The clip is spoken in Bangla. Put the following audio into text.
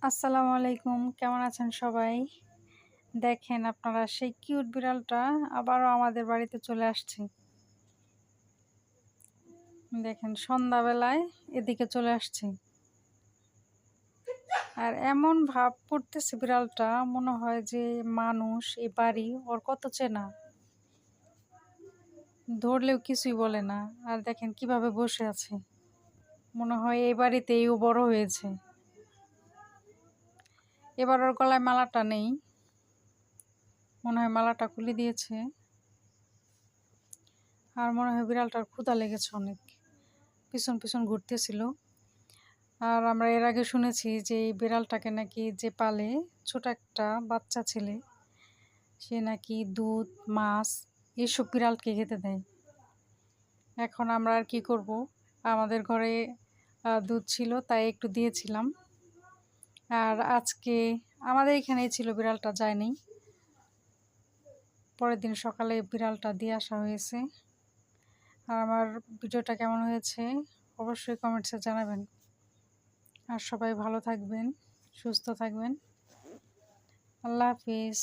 আসসালামু আলাইকুম, কেমন আছেন সবাই? দেখেন আপনারা সেই কিউট বিড়ালটা আবারও আমাদের বাড়িতে চলে আসছে। দেখেন সন্ধ্যাবেলায় এদিকে চলে আসছে। আর এমন ভাব করতেছে বিড়ালটা, মনে হয় যে মানুষ এই বাড়ি ওর কত চেনা। ধরলেও কিছুই বলে না। আর দেখেন কিভাবে বসে আছে। মনে হয় এই বাড়িতেই ও বড় হয়েছে। এবার ওর গলায় মালাটা নেই, মনে হয় মালাটা খুলে দিয়েছে। আর মনে হয় বিড়ালটার ক্ষুধা লেগেছে অনেক, পিছন পিছন ঘুরতেছিল। আর আমরা এর আগে শুনেছি যে এই বিড়ালটাকে নাকি যে পালে, ছোট একটা বাচ্চা ছেলে, সে নাকি দুধ মাছ এসব বিড়ালকে খেতে দেয়। এখন আমরা আর কি করব, আমাদের ঘরে দুধ ছিল তাই একটু দিয়েছিলাম। আর আজকে আমাদের এখানেই ছিল, বিড়ালটা যায়নি। পরের দিন সকালে বিড়ালটা দিয়ে আসা হয়েছে। আর আমার ভিডিওটা কেমন হয়েছে অবশ্যই কমেন্টসে জানাবেন। আর সবাই ভালো থাকবেন, সুস্থ থাকবেন। আল্লাহ হাফিজ।